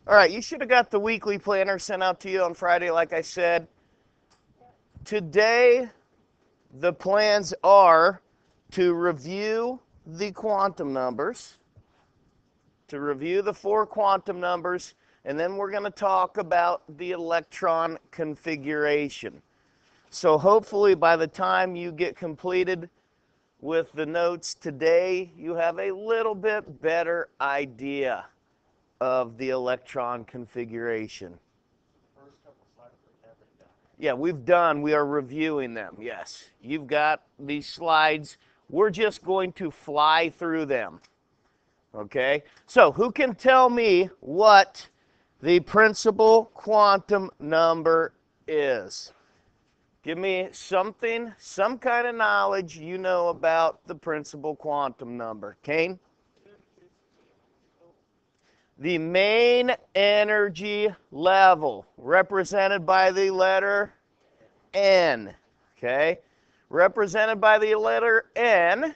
All right, you should have got the weekly planner sent out to you on Friday, like I said. Today, the plans are to review the quantum numbers, to review the 4 quantum numbers, and then we're going to talk about the electron configuration. So hopefully by the time you get completed with the notes today, you have a little bit better idea of the electron configuration. First couple slides we haven't done. Yeah, we are reviewing them, yes. You've got these slides. We're just going to fly through them, okay? So who can tell me what the principal quantum number is? Give me something, some kind of knowledge you know about the principal quantum number. Kane? The main energy level, represented by the letter N, okay? Represented by the letter N,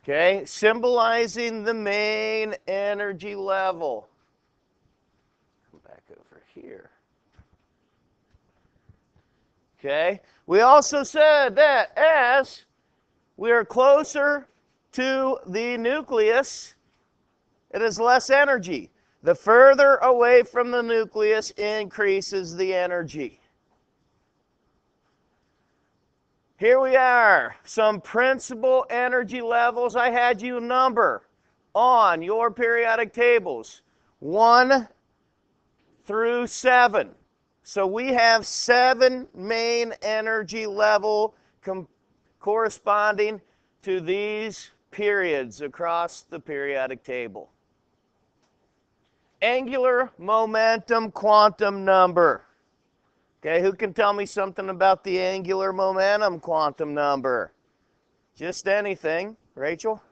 okay? Symbolizing the main energy level. Come back over here. Okay? We also said that as we are closer to the nucleus, it is less energy. The further away from the nucleus increases the energy. Here we are, some principal energy levels I had you number on your periodic tables, 1 through 7. So we have 7 main energy level corresponding to these periods across the periodic table. Angular momentum quantum number. Okay, who can tell me something about the angular momentum quantum number? Just anything. Rachel?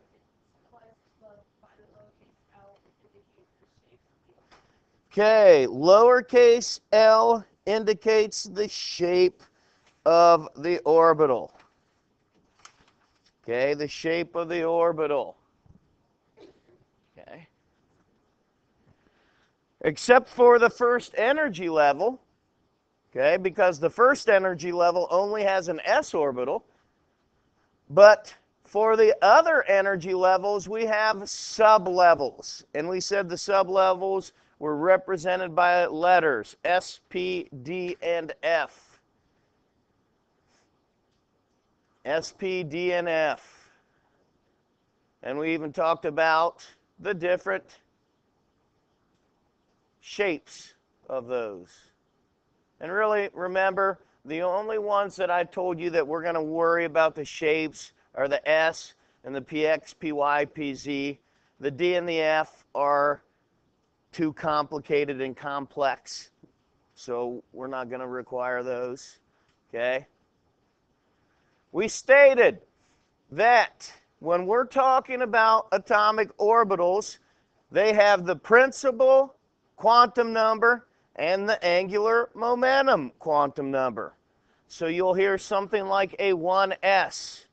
Okay, lowercase l indicates the shape of the orbital. Okay, the shape of the orbital. Okay. Except for the first energy level, okay, because the first energy level only has an s orbital, but for the other energy levels, we have sublevels. And we said the sublevels were represented by letters S, P, D, and F. S, P, D, and F. And we even talked about the different shapes of those. And really, remember, the only ones that I told you that we're going to worry about the shapes are the S and the PX, PY, PZ. The D and the F are too complicated and complex, so we're not going to require those, okay? We stated that when we're talking about atomic orbitals, they have the principal quantum number and the angular momentum quantum number. So you'll hear something like a 1s.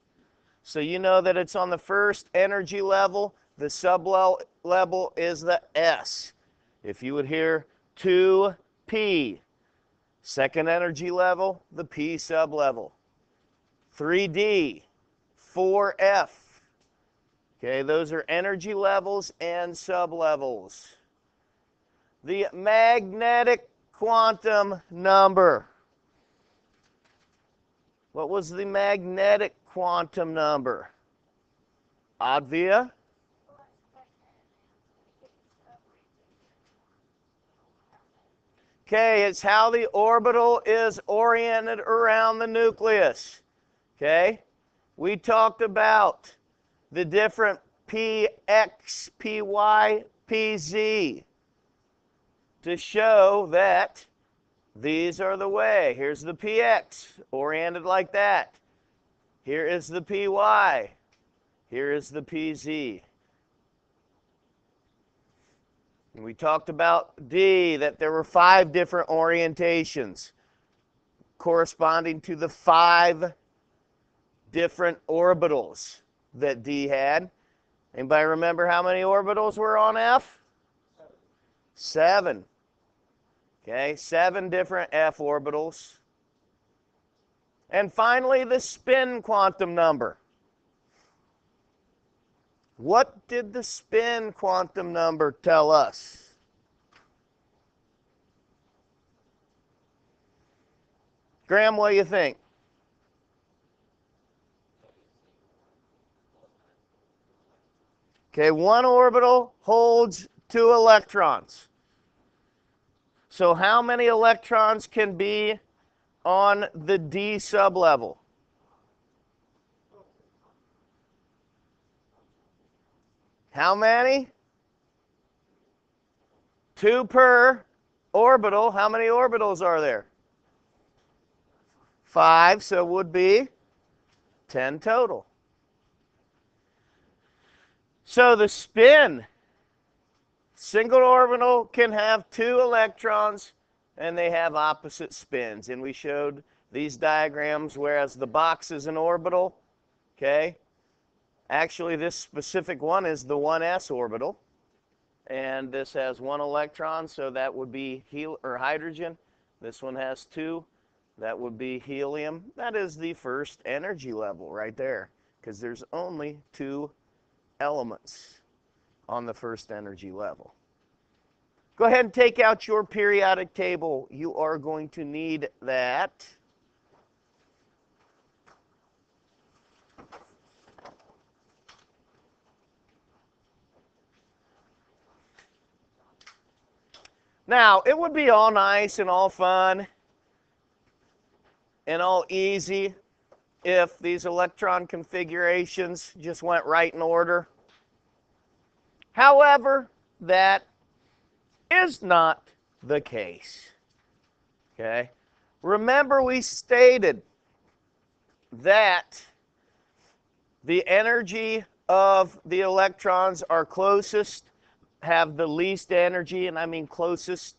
So you know that it's on the first energy level. The sublevel is the s. If you would hear 2p, second energy level, the p sublevel. 3d, 4f. Okay, those are energy levels and sublevels. The magnetic quantum number. What was the magnetic quantum number? Advia? Okay, it's how the orbital is oriented around the nucleus. Okay, we talked about the different px, py, pz to show that these are the way. Here's the px, oriented like that. Here is the py. Here is the pz. And we talked about D, that there were 5 different orientations corresponding to the 5 different orbitals that D had. Anybody remember how many orbitals were on F? 7. Okay, 7 different F orbitals. And finally, the spin quantum number. What did the spin quantum number tell us? Graham, what do you think? Okay, one orbital holds 2 electrons. So how many electrons can be on the D sublevel? How many? 2 per orbital. How many orbitals are there? 5, so it would be 10 total. So the spin, single orbital can have 2 electrons, and they have opposite spins. And we showed these diagrams, whereas the box is an orbital, okay? Actually, this specific one is the 1s orbital. And this has 1 electron, so that would be hydrogen. This one has 2. That would be helium. That is the first energy level right there, because there's only 2 elements on the first energy level. Go ahead and take out your periodic table. You are going to need that. Now, it would be all nice and all fun and all easy if these electron configurations just went right in order. However, that is not the case. Okay? Remember, we stated that the energy of the electrons are closest, have the least energy, and I mean closest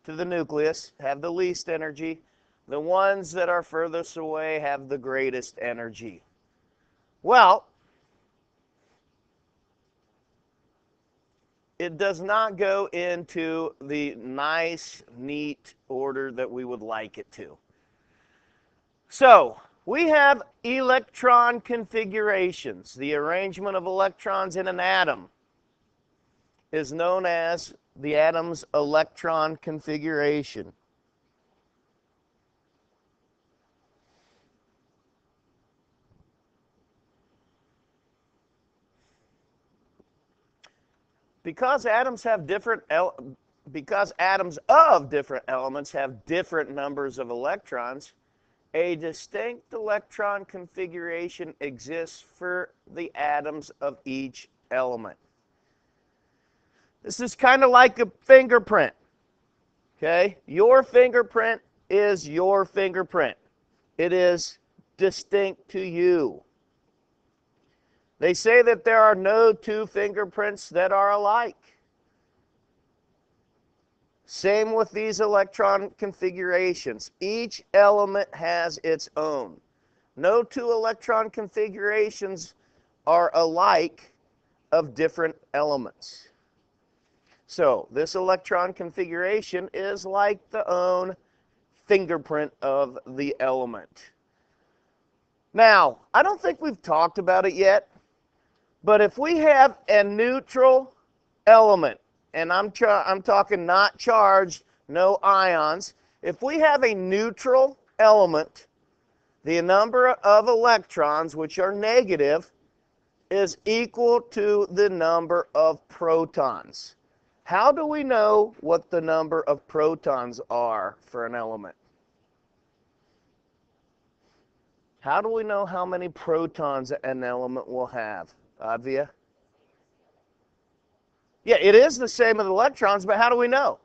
to the nucleus, have the least energy. The ones that are furthest away have the greatest energy. Well, it does not go into the nice, neat order that we would like it to. So, we have electron configurations. The arrangement of electrons in an atom is known as the atom's electron configuration. Because atoms of different elements have different numbers of electrons, a distinct electron configuration exists for the atoms of each element. This is kind of like a fingerprint. Okay? Your fingerprint is your fingerprint. It is distinct to you. They say that there are no 2 fingerprints that are alike. Same with these electron configurations. Each element has its own. No 2 electron configurations are alike of different elements. So this electron configuration is like the own fingerprint of the element. Now, I don't think we've talked about it yet, but if we have a neutral element, and I'm talking not charged, no ions, if we have a neutral element, the number of electrons, which are negative, is equal to the number of protons. How do we know what the number of protons are for an element? How do we know how many protons an element will have? Advia? Yeah, it is the same with electrons, but how do we know?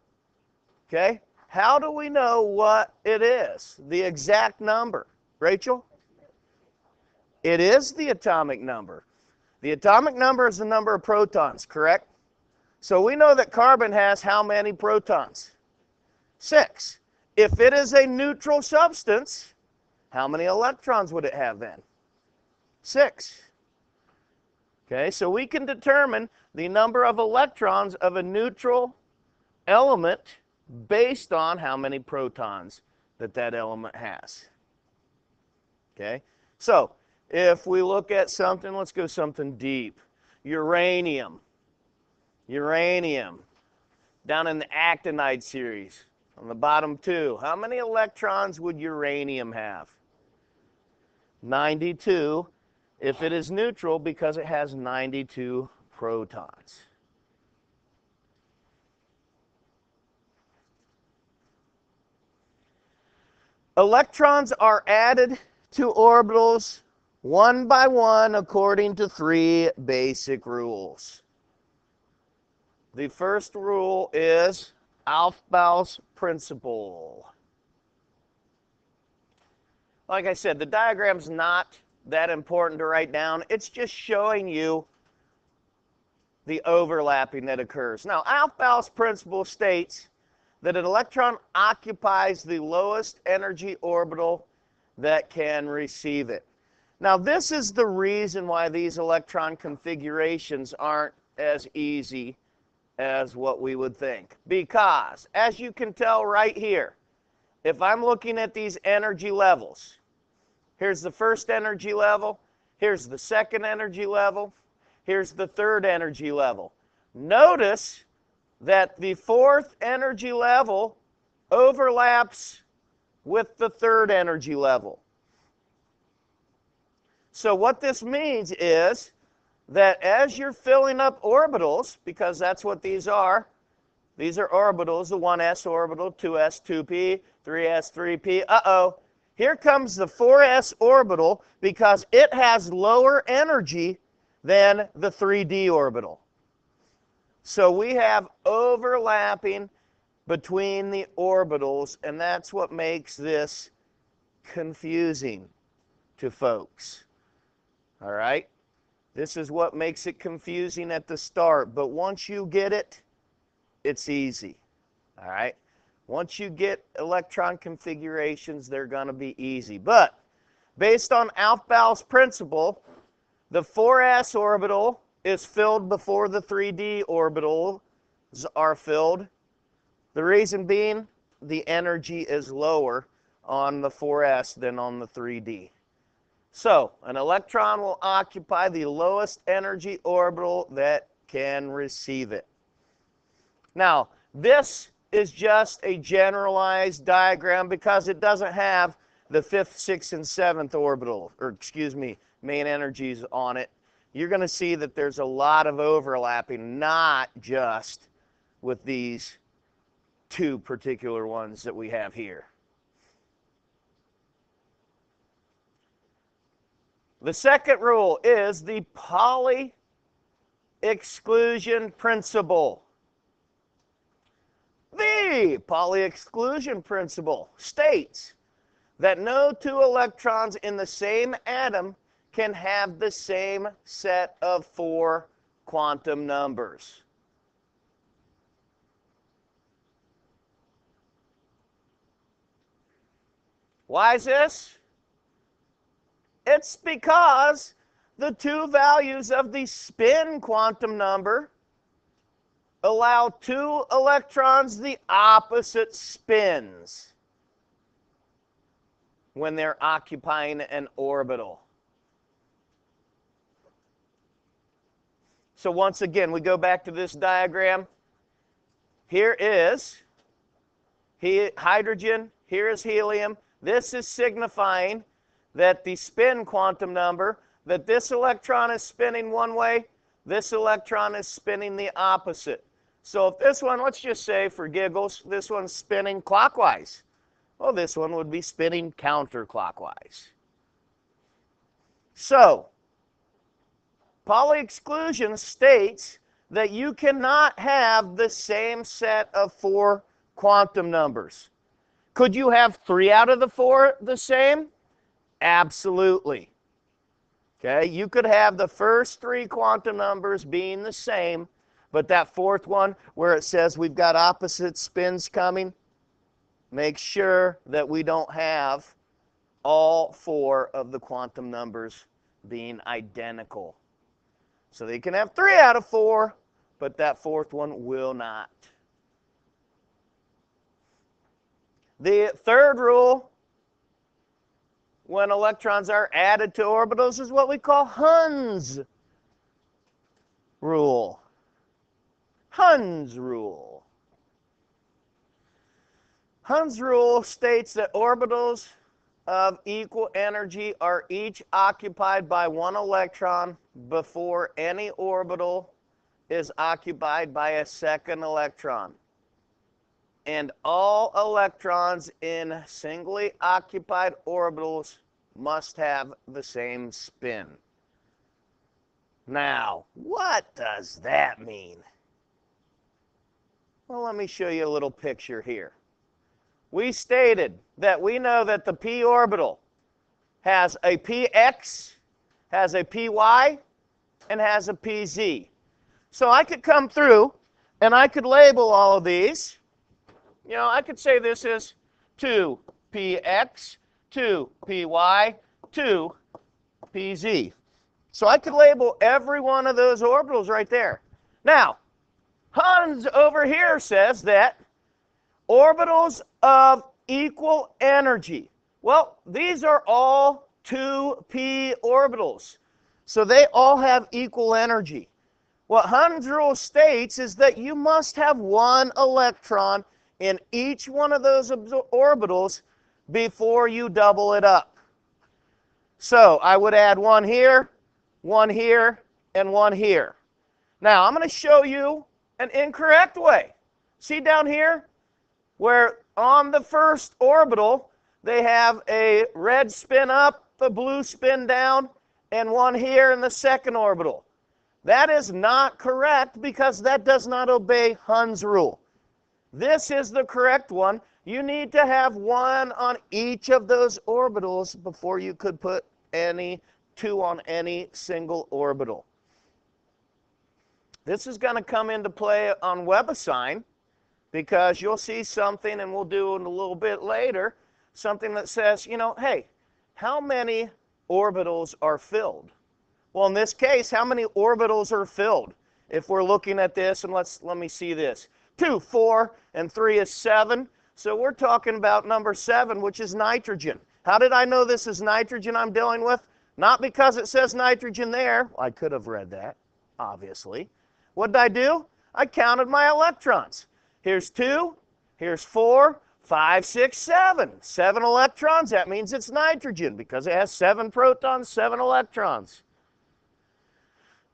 Okay? How do we know what it is? The exact number. Rachel? It is the atomic number. The atomic number is the number of protons, correct? So we know that carbon has how many protons? 6. If it is a neutral substance, how many electrons would it have then? 6. Okay, so we can determine the number of electrons of a neutral element based on how many protons that element has. Okay, so if we look at something, let's go something deep. Uranium. Uranium. Down in the actinide series, on the bottom two, how many electrons would uranium have? 92 if it is neutral because it has 92 protons. Electrons are added to orbitals one by one according to three basic rules. The first rule is Aufbau's principle. Like I said, the diagram's not that important to write down. It's just showing you the overlapping that occurs. Now, Aufbau's principle states that an electron occupies the lowest energy orbital that can receive it. Now, this is the reason why these electron configurations aren't as easy as what we would think. Because, as you can tell right here, if I'm looking at these energy levels, here's the first energy level, here's the second energy level, here's the third energy level. Notice that the fourth energy level overlaps with the third energy level. So what this means is that as you're filling up orbitals, because that's what these are orbitals, the 1s orbital, 2s, 2p, 3s, 3p. Uh-oh, here comes the 4s orbital because it has lower energy than the 3d orbital. So we have overlapping between the orbitals, and that's what makes this confusing to folks. All right? This is what makes it confusing at the start, but once you get it, it's easy. All right? Once you get electron configurations, they're going to be easy. But based on Aufbau's principle, the 4s orbital is filled before the 3d orbitals are filled. The reason being, the energy is lower on the 4s than on the 3d. So, an electron will occupy the lowest energy orbital that can receive it. Now, this is just a generalized diagram because it doesn't have the 5th, 6th, and 7th orbital, or excuse me, main energies on it. You're going to see that there's a lot of overlapping, not just with these two particular ones that we have here. The second rule is the Pauli exclusion principle. The Pauli exclusion principle states that no two electrons in the same atom can have the same set of 4 quantum numbers. Why is this? It's because the two values of the spin quantum number allow 2 electrons the opposite spins when they're occupying an orbital. So once again, we go back to this diagram. Here is hydrogen, here is helium. This is signifying that the spin quantum number, that this electron is spinning one way, this electron is spinning the opposite. So if this one, let's just say for giggles, this one's spinning clockwise, well, this one would be spinning counterclockwise. So, Pauli exclusion states that you cannot have the same set of 4 quantum numbers. Could you have 3 out of the 4 the same? Absolutely. Okay, you could have the first 3 quantum numbers being the same, but that 4th one where it says we've got opposite spins coming, make sure that we don't have all 4 of the quantum numbers being identical. So they can have 3 out of 4, but that fourth one will not. The third rule when electrons are added to orbitals is what we call Hund's rule. Hund's rule. Hund's rule states that orbitals of equal energy are each occupied by 1 electron before any orbital is occupied by a second electron. And all electrons in singly occupied orbitals must have the same spin. Now, what does that mean? Well, let me show you a little picture here. We stated that we know that the p orbital has a px, has a py, and has a pz. So I could come through and I could label all of these. You know, I could say this is 2px, 2py, 2pz. So I could label every one of those orbitals right there. Now, Hund's over here says that orbitals of equal energy. Well, these are all 2p orbitals. So they all have equal energy. What Hund's rule states is that you must have 1 electron in each one of those orbitals before you double it up. So I would add 1 here, 1 here, and 1 here. Now I'm going to show you an incorrect way. See down here where on the first orbital they have a red spin up, a blue spin down, and 1 here in the second orbital. That is not correct because that does not obey Hund's rule. This is the correct one. You need to have 1 on each of those orbitals before you could put 2 on any single orbital. This is going to come into play on WebAssign because you'll see something, and we'll do it a little bit later, something that says, you know, hey, how many orbitals are filled? Well, in this case, how many orbitals are filled? If we're looking at this, and let me see this. 2, 4, and 3 is 7. So we're talking about number 7, which is nitrogen. How did I know this is nitrogen I'm dealing with? Not because it says nitrogen there. I could have read that, obviously. What did I do? I counted my electrons. Here's 2, here's 4, 5, 6, 7. 7 electrons, that means it's nitrogen because it has 7 protons, 7 electrons.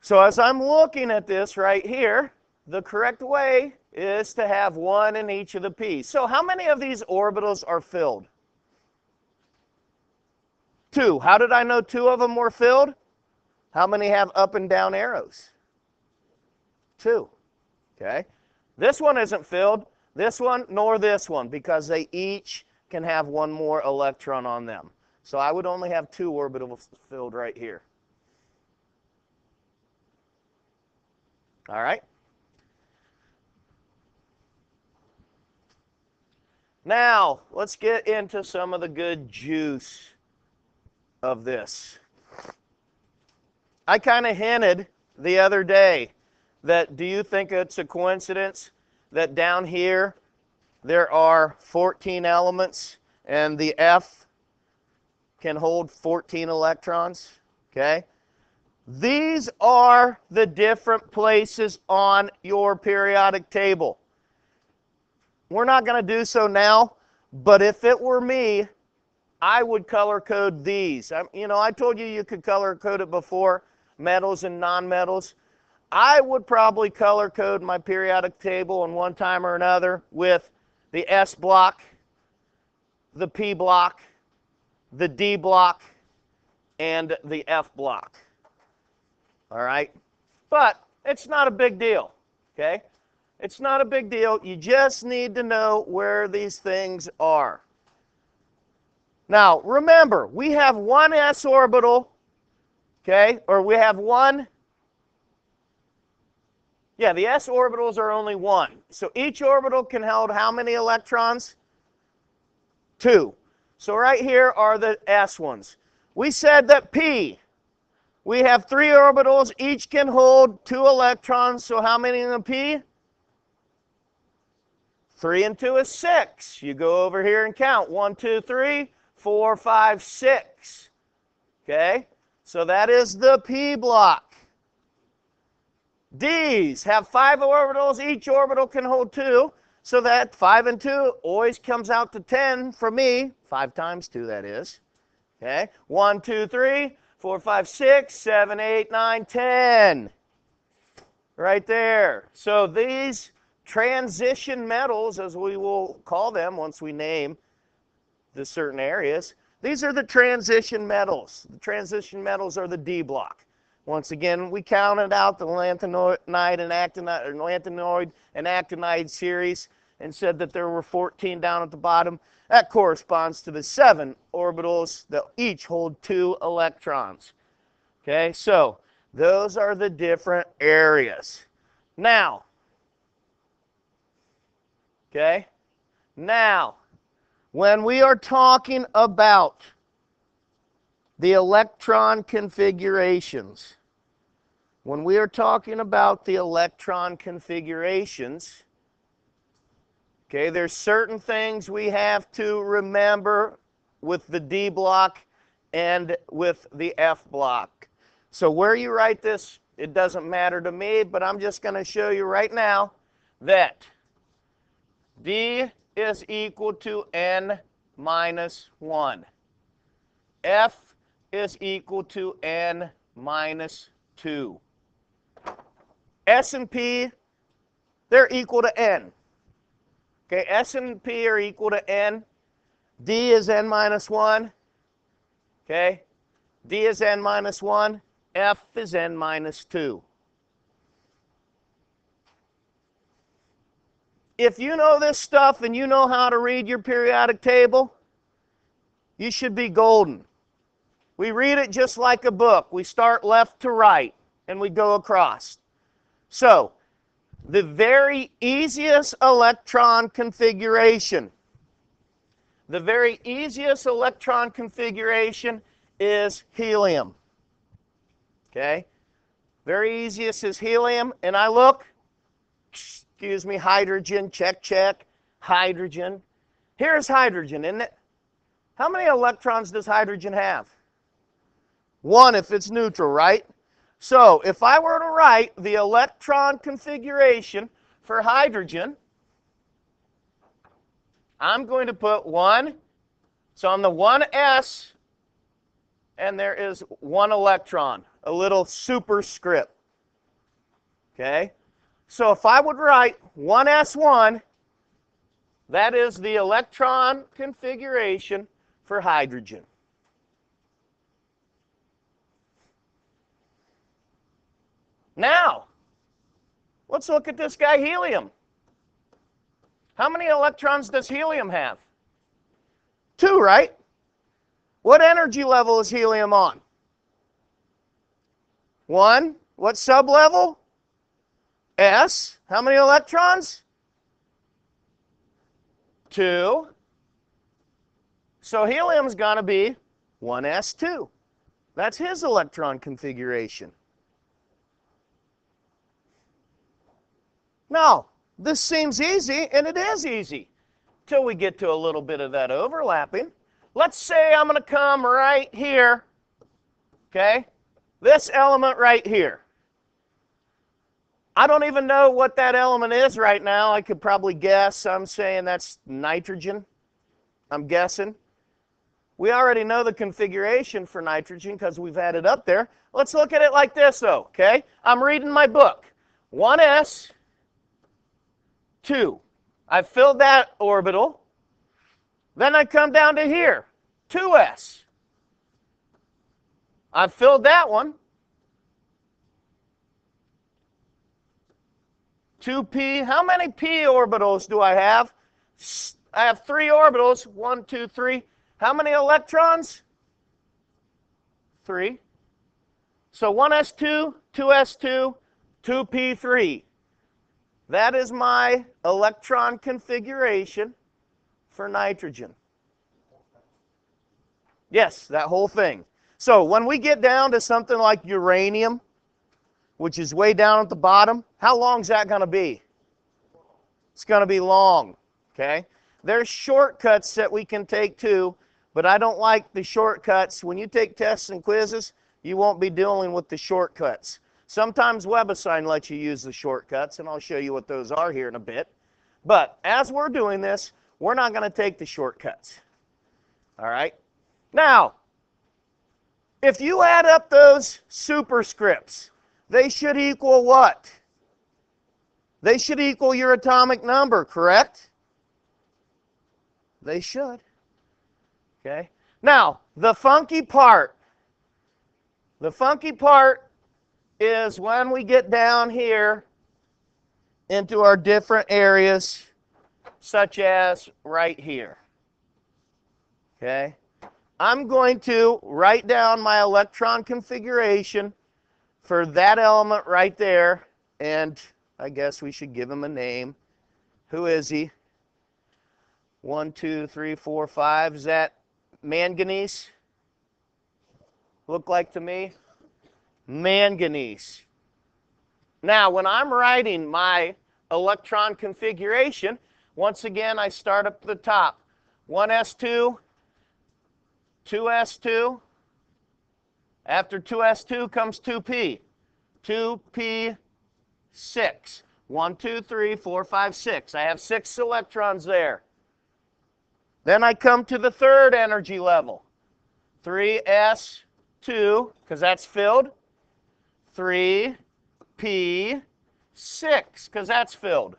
So as I'm looking at this right here, the correct way is to have 1 in each of the p's. So how many of these orbitals are filled? 2. How did I know 2 of them were filled? How many have up and down arrows? 2. Okay. This one isn't filled, this one nor this one, because they each can have 1 more electron on them. So I would only have 2 orbitals filled right here. All right. Now, let's get into some of the good juice of this. I kind of hinted the other day that, do you think it's a coincidence that down here there are 14 elements and the F can hold 14 electrons? Okay? These are the different places on your periodic table. We're not going to do so now, but if it were me, I would color code these. You know, I told you you could color code it before, metals and nonmetals. I would probably color code my periodic table in one time or another with the S block, the P block, the D block, and the F block. All right? But it's not a big deal, okay? It's not a big deal. You just need to know where these things are. Now, remember, we have 1 s orbital, okay? Or we have 1. Yeah, the s orbitals are only 1. So each orbital can hold how many electrons? 2. So right here are the s ones. We said that p We have 3 orbitals. Each can hold 2 electrons. So how many in a p? 3 and 2 is 6. You go over here and count. 1, 2, 3, 4, 5, 6. Okay? So that is the p block. D's have 5 orbitals. Each orbital can hold 2. So that 5 and 2 always comes out to 10 for me. 5 times 2, that is. Okay? 1, 2, 3, 4, 5, 6, 7, 8, 9, 10. Right there. So these transition metals, as we will call them once we name the certain areas, these are the transition metals. The transition metals are the D block. Once again, we counted out the lanthanoid and actinide series and said that there were 14 down at the bottom. That corresponds to the 7 orbitals that each hold 2 electrons. Okay, so those are the different areas. Now, when we are talking about the electron configurations, there's certain things we have to remember with the D block and with the F block. So where you write this, it doesn't matter to me, but I'm just going to show you right now that D is equal to N minus 1. F is equal to N minus 2. S and P, they're equal to N. Okay, S and P are equal to N. D is N minus 1. Okay, D is N minus 1. F is N minus 2. If you know this stuff and you know how to read your periodic table, you should be golden. We read it just like a book. We start left to right and we go across. So, the very easiest electron configuration is helium. Okay? Very easiest is helium. And I look, excuse me, hydrogen, check, hydrogen. Here's hydrogen, isn't it? How many electrons does hydrogen have? 1 if it's neutral, right? So if I were to write the electron configuration for hydrogen, I'm going to put 1. So on the 1s, and there is 1 electron, a little superscript. Okay? So if I would write 1s1, that is the electron configuration for hydrogen. Now, let's look at this guy, helium. How many electrons does helium have? 2, right? What energy level is helium on? 1. What sublevel? S. How many electrons? 2. So helium's going to be 1s2. That's his electron configuration. Now, this seems easy, and it is easy, till we get to a little bit of that overlapping. Let's say I'm going to come right here, okay? This element right here. I don't even know what that element is right now. I could probably guess. I'm saying that's nitrogen. I'm guessing. We already know the configuration for nitrogen because we've had it up there. Let's look at it like this, though, okay? I'm reading my book. 1s, 2. I filled that orbital. Then I come down to here, 2s. I filled that one. 2p. How many p orbitals do I have? I have 3 orbitals. 1, 2, 3. How many electrons? 3. So 1s2, 2s2, 2p3. That is my electron configuration for nitrogen. Yes, that whole thing. So when we get down to something like uranium, which is way down at the bottom, how long is that going to be? It's going to be long, okay? There's shortcuts that we can take too, but I don't like the shortcuts. When you take tests and quizzes, you won't be dealing with the shortcuts. Sometimes WebAssign lets you use the shortcuts, and I'll show you what those are here in a bit. But as we're doing this, we're not going to take the shortcuts. All right? Now, if you add up those superscripts, they should equal what? They should equal your atomic number, correct? They should. Okay? Now, the funky part is when we get down here into our different areas, such as right here. Okay? I'm going to write down my electron configuration for that element right there, and I guess we should give him a name. Who is he? 1, 2, 3, 4, 5. Is that manganese? Look like to me? Manganese. Now, when I'm writing my electron configuration, once again, I start up at the top. 1s2, 2s2. After 2s2 comes 2p. 2p6. 1, 2, 3, 4, 5, 6. I have 6 electrons there. Then I come to the third energy level. 3s2, because that's filled. 3p6, because that's filled.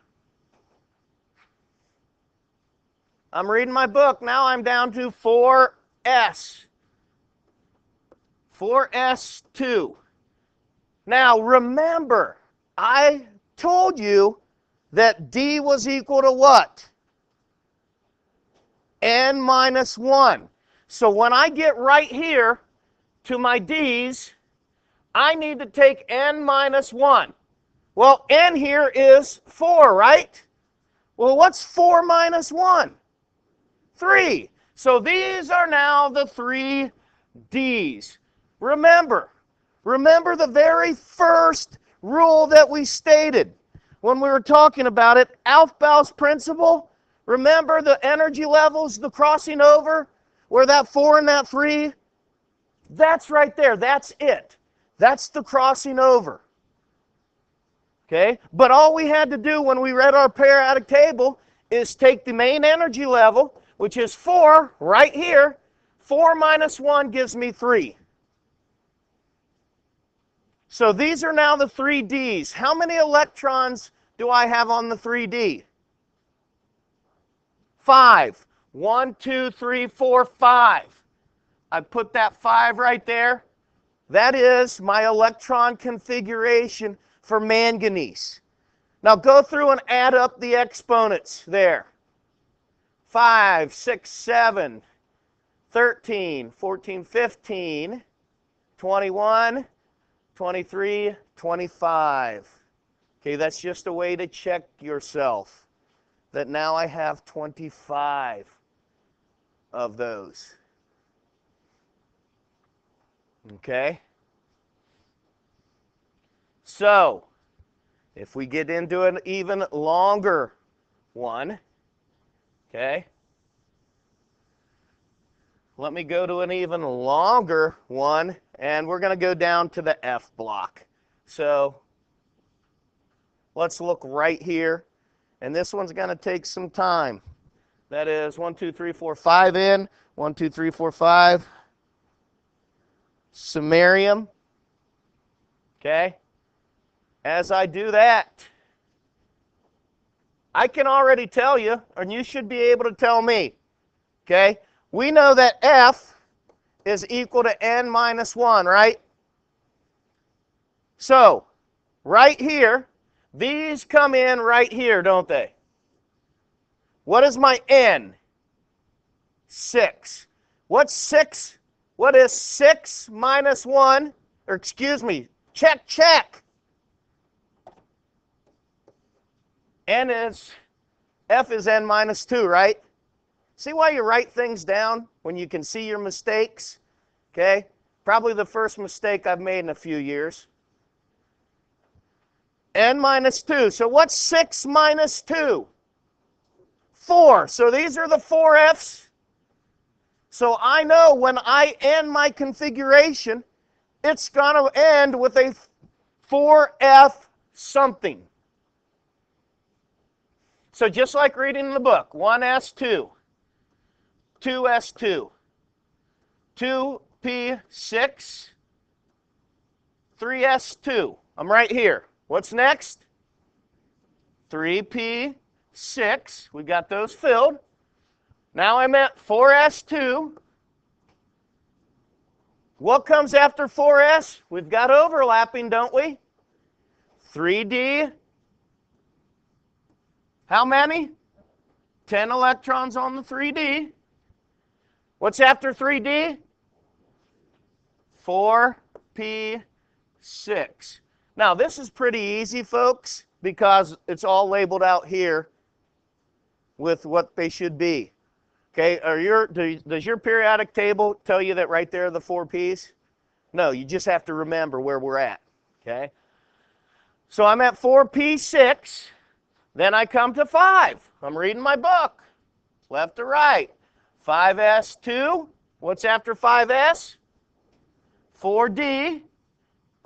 I'm reading my book. Now I'm down to 4s. 4s2. Now remember, I told you that D was equal to what? N minus 1. So when I get right here to my D's, I need to take N minus 1. Well, N here is 4, right? Well, what's 4 minus 1? 3. So these are now the 3 D's. Remember the very first rule that we stated when we were talking about it, Aufbau's principle. Remember the energy levels, the crossing over, where that 4 and that 3? That's right there. That's it. That's the crossing over. Okay? But all we had to do when we read our periodic table is take the main energy level, which is 4 right here. 4 minus 1 gives me 3. So these are now the 3 Ds. How many electrons do I have on the 3D? 5. 1, 2, 3, 4, 5. I put that 5 right there. That is my electron configuration for manganese. Now go through and add up the exponents there. 5, 6, 7, 13, 14, 15, 21, 23, 25. Okay, that's just a way to check yourself that now I have 25 of those. Okay? So, if we get into an even longer one, okay? Let me go to an even longer one, and we're going to go down to the F block. So, let's look right here, and this one's going to take some time. That is 1, 2, 3, 4, 5 in, 1, 2, 3, 4, 5. Samarium. Okay? As I do that, I can already tell you, and you should be able to tell me. Okay? We know that F is equal to N minus 1, right? So, right here, these come in right here, don't they? What is my N? 6. What's 6? What is 6 minus 1? Or excuse me, check, check. F is N minus 2, right? See why you write things down when you can see your mistakes? Okay? Probably the first mistake I've made in a few years. N minus 2. So what's 6 minus 2? 4. So these are the 4Fs. So I know when I end my configuration, it's going to end with a 4F something. So just like reading the book, 1S2, 2S2, 2P6, 3S2. I'm right here. What's next? 3P6. We got those filled. Now I'm at 4S2. What comes after 4S? We've got overlapping, don't we? 3D. How many? 10 electrons on the 3D. What's after 3D? 4P6. Now, this is pretty easy, folks, because it's all labeled out here with what they should be. Okay, does your periodic table tell you that right there are the 4 Ps? No, you just have to remember where we're at. Okay, so I'm at 4P6, then I come to 5. I'm reading my book, left to right. 5S2, what's after 5S? 4D,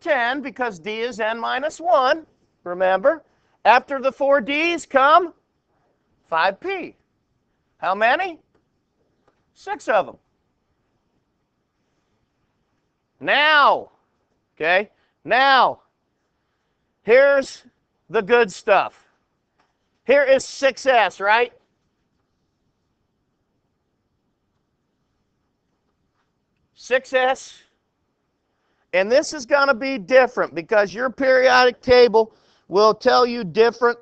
10, because D is N minus 1, remember. After the 4Ds come 5P. How many? 6 of them. Now, okay, now, here's the good stuff. Here is 6S, right? Six S, and this is going to be different because your periodic table will tell you different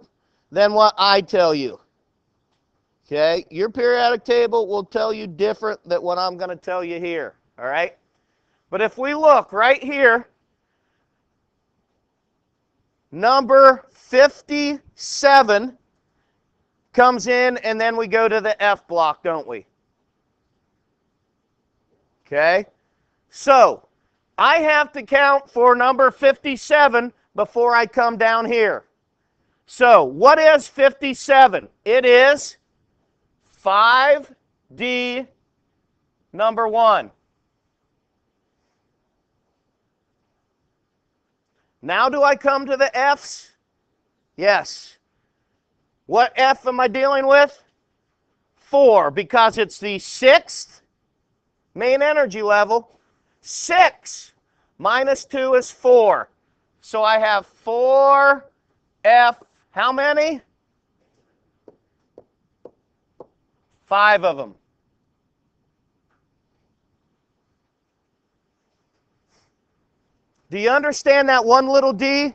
than what I tell you. Okay, your periodic table will tell you different than what I'm going to tell you here. All right, but if we look right here, number 57 comes in, and then we go to the F block, don't we? Okay, so I have to count for number 57 before I come down here. So what is 57? It is 5D number 1. Now do I come to the F's? Yes. What F am I dealing with? 4, because it's the 6th main energy level. 6 minus 2 is 4. So I have 4F, how many? 5 of them. Do you understand that one little d?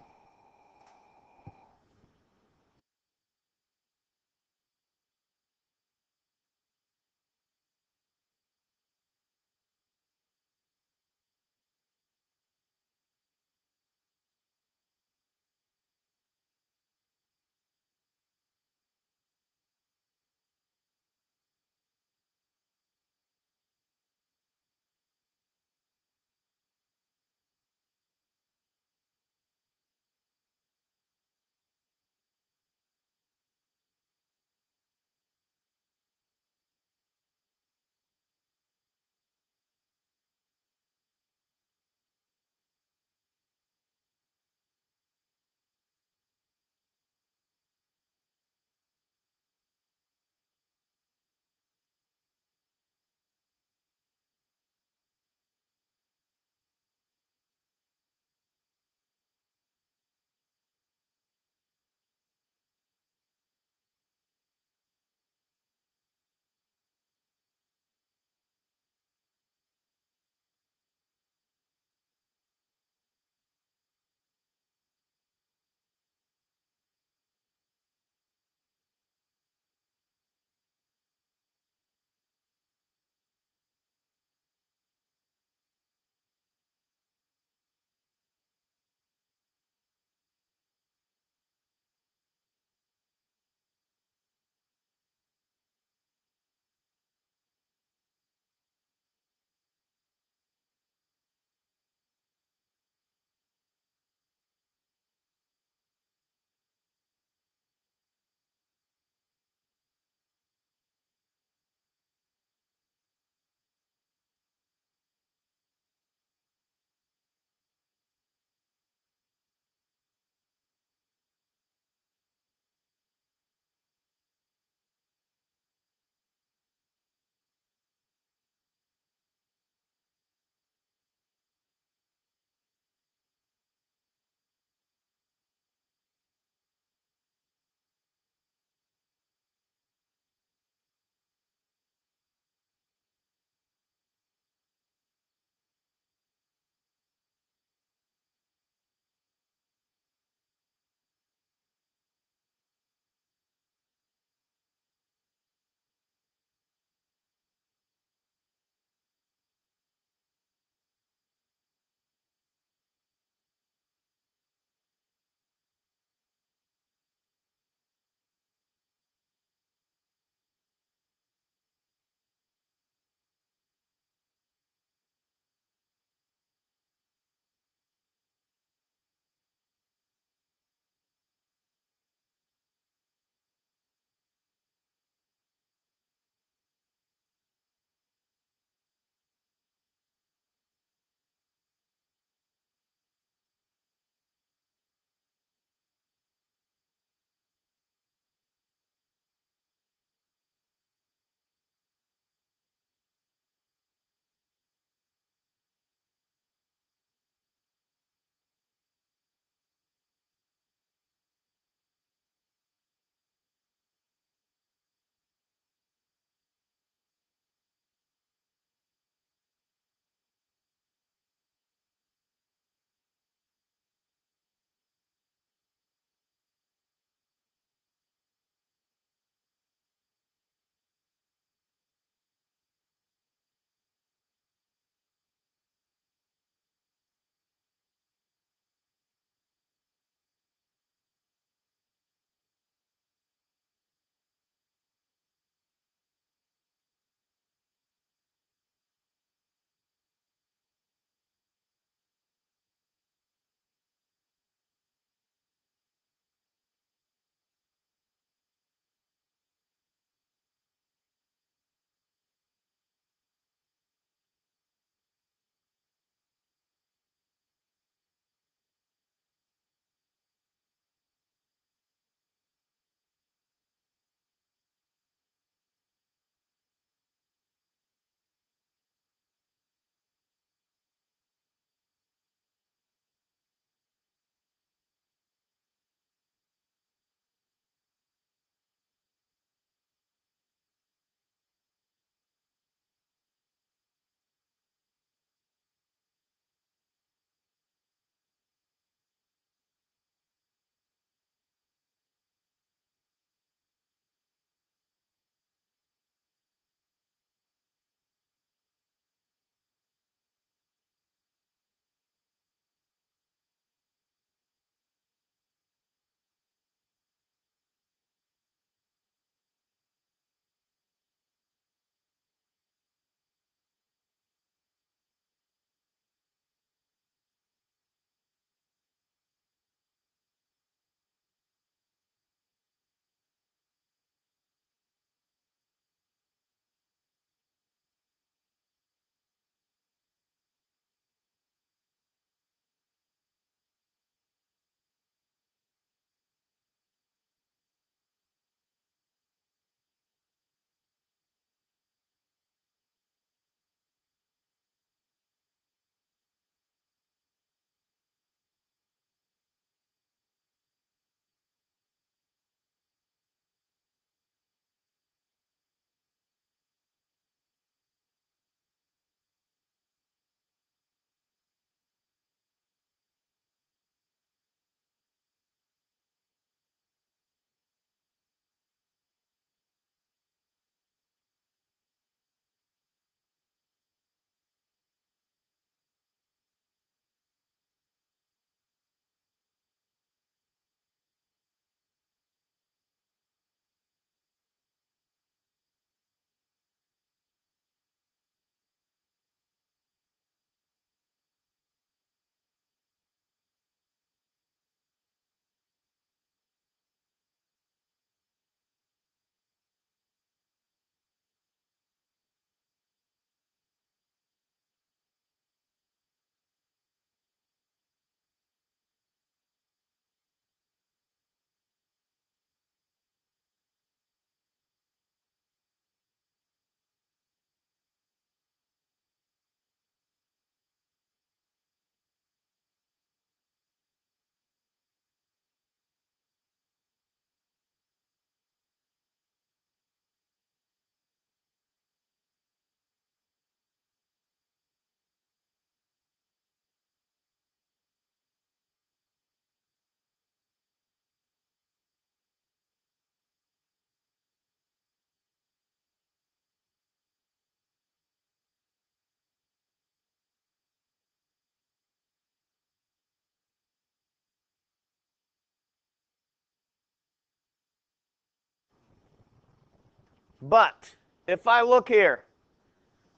But if I look here,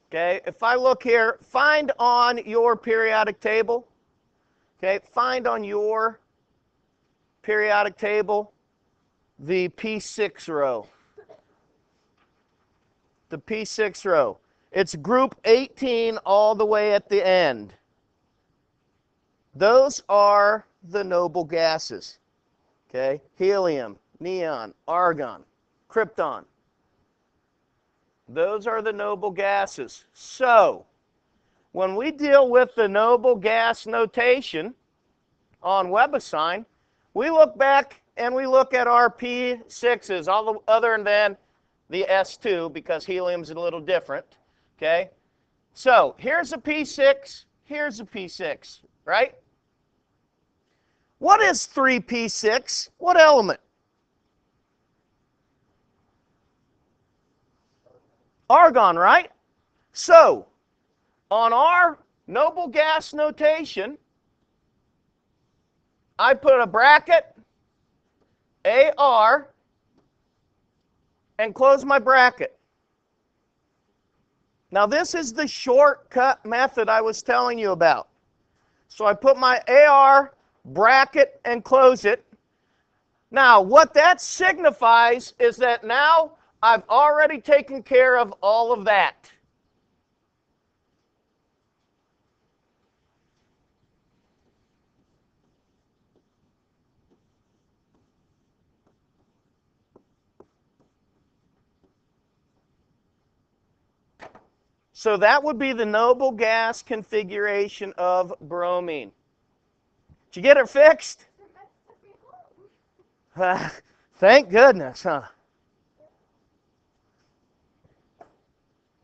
okay, if I look here, find on your periodic table, okay, find on your periodic table the P6 row. The P6 row. It's group 18 all the way at the end. Those are the noble gases. Okay? Helium, neon, argon, krypton. Those are the noble gases. So, when we deal with the noble gas notation on WebAssign, we look back and we look at our P6s, other than the S2, because helium's a little different. Okay? So, here's a P6, here's a P6, right? What is 3p6? What element? Argon, right? So, on our noble gas notation, I put a bracket, AR, and close my bracket. Now, this is the shortcut method I was telling you about. So I put my AR, bracket, and close it. Now, what that signifies is that now I've already taken care of all of that. So that would be the noble gas configuration of bromine. Did you get it fixed? Thank goodness, huh?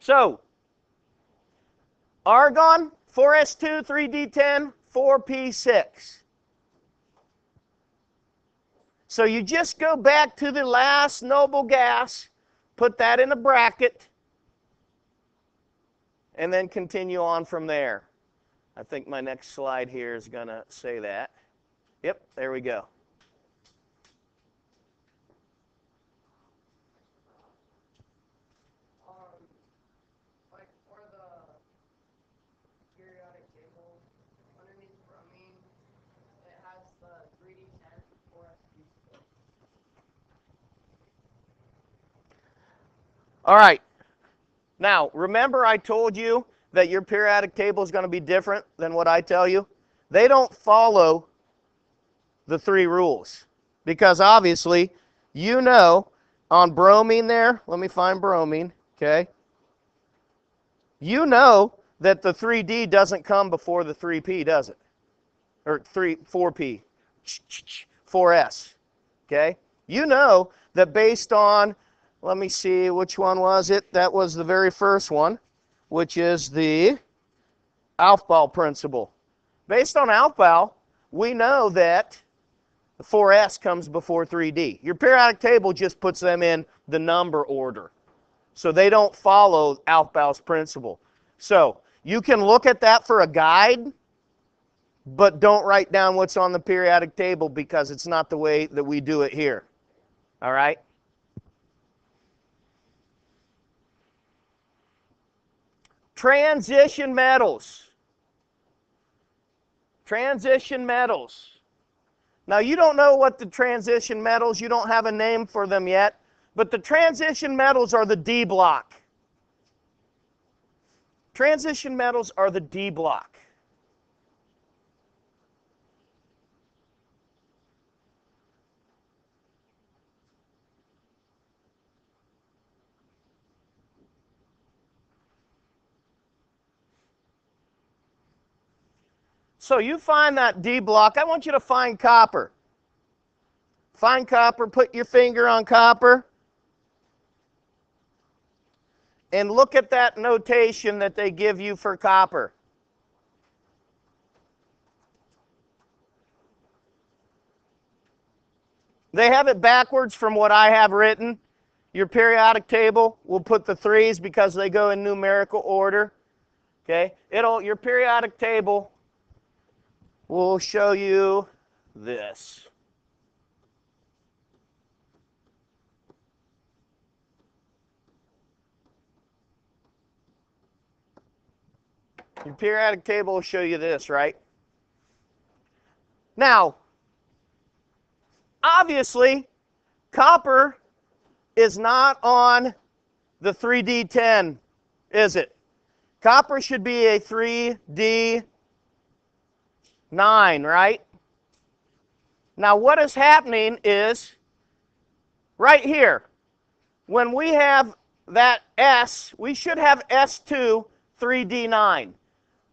So, argon, 4s2, 3d10, 4p6. So you just go back to the last noble gas, put that in a bracket, and then continue on from there. I think my next slide here is going to say that. Yep, there we go. Like for the periodic table, underneath bromine, it has the 3d10 4sp6. All right. Now, remember I told you that your periodic table is going to be different than what I tell you? They don't follow the three rules. Because obviously, you know, on bromine there, let me find bromine, okay? You know that the 3D doesn't come before the 3P, does it? Or 4P, 4S, okay? You know that based on, let me see, which one was it? That was the very first one, which is the Aufbau principle. Based on Aufbau, we know that the 4S comes before 3D. Your periodic table just puts them in the number order. So they don't follow Aufbau's principle. So you can look at that for a guide, but don't write down what's on the periodic table because it's not the way that we do it here. All right? Transition metals. Transition metals. Now, you don't know what the transition metals, you don't have a name for them yet, but the transition metals are the D block. Transition metals are the D block. So you find that D block. I want you to find copper. Find copper, put your finger on copper, and look at that notation that they give you for copper. They have it backwards from what I have written. Your periodic table will put the 3s because they go in numerical order. Okay? Your periodic table will show you this. Your periodic table will show you this, right? Now, obviously, copper is not on the 3D10, is it? Copper should be a 3D9, right? Now, what is happening is, right here, when we have that S, we should have S2 3D9.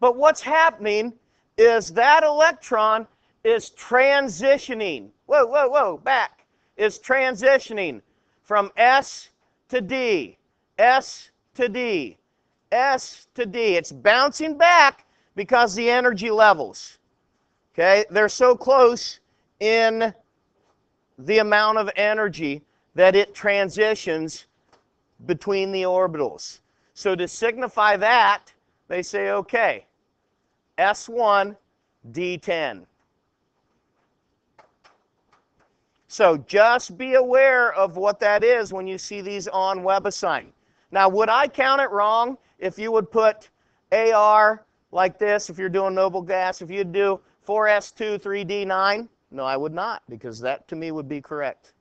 But what's happening is that electron is transitioning. Whoa, whoa, whoa, back. Is transitioning from S to D, S to D, S to D. It's bouncing back because the energy levels, okay, they're so close in the amount of energy that it transitions between the orbitals. So to signify that, they say, okay, S1, D10. So just be aware of what that is when you see these on WebAssign. Now, would I count it wrong if you would put AR like this, if you're doing noble gas, if you'd do 4S2, 3D9? No, I would not, because that to me would be correct.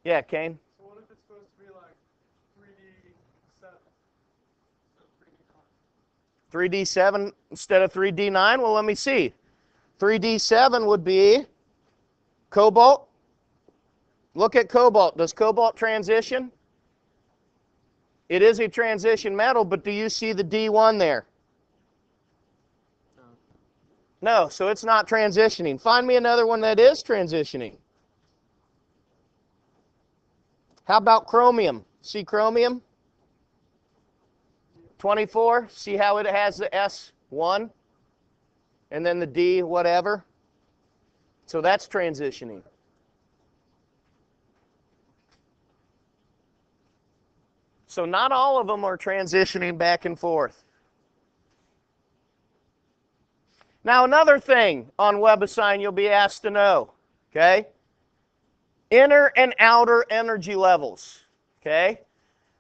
Yeah, Kane? So what if it's supposed to be like 3D7? So 3D9. 3D7 instead of 3D9? Well, let me see. 3D7 would be cobalt. Look at cobalt. Does cobalt transition? It is a transition metal, but do you see the D1 there? No, so it's not transitioning. Find me another one that is transitioning. How about chromium? See chromium? 24. See how it has the S1? And then the D whatever? So that's transitioning. So not all of them are transitioning back and forth. Now another thing on WebAssign you'll be asked to know, okay? Inner and outer energy levels, okay?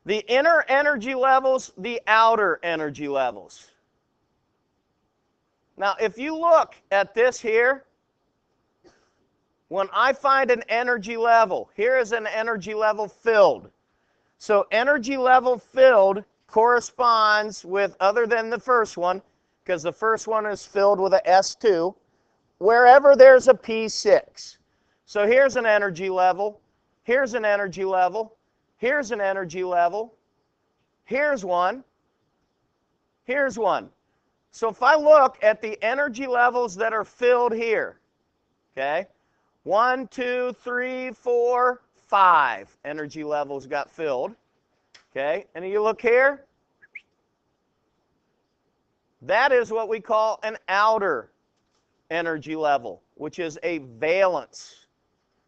The inner energy levels, the outer energy levels. Now if you look at this here, when I find an energy level, here is an energy level filled. So energy level filled corresponds with, other than the first one, because the first one is filled with a S2, wherever there's a P6. So here's an energy level, here's an energy level, here's an energy level, here's one, here's one. So if I look at the energy levels that are filled here, okay, 1, 2, 3, 4, 5 energy levels got filled. Okay, and you look here, that is what we call an outer energy level, which is a valence.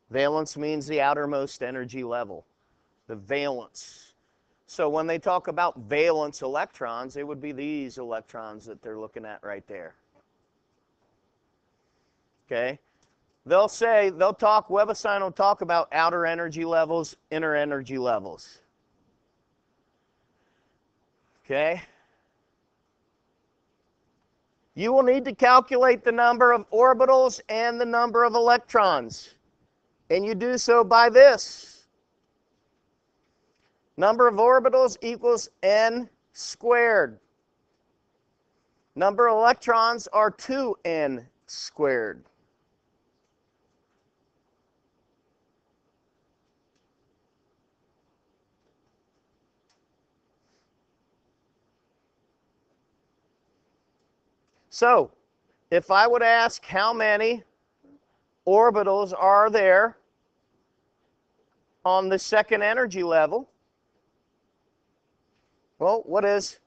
Valence means the outermost energy level, the valence. So when they talk about valence electrons, it would be these electrons that they're looking at right there. Okay? They'll talk, WebAssign will talk about outer energy levels, inner energy levels. Okay? You will need to calculate the number of orbitals and the number of electrons. And you do so by this. Number of orbitals equals n squared. Number of electrons are 2n squared. So, if I would ask how many orbitals are there on the second energy level, well, what is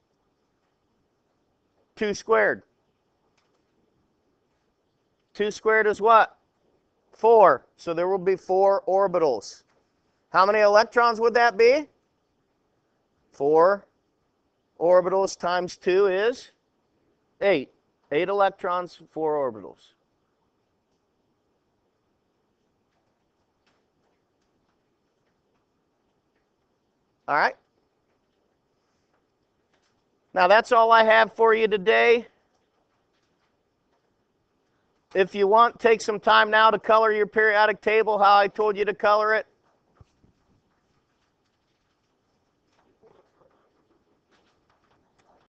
2 squared? 2 squared is what? 4. So there will be 4 orbitals. How many electrons would that be? 4 orbitals times 2 is 8. 8 electrons, 4 orbitals. All right? Now that's all I have for you today. If you want, take some time now to color your periodic table how I told you to color it.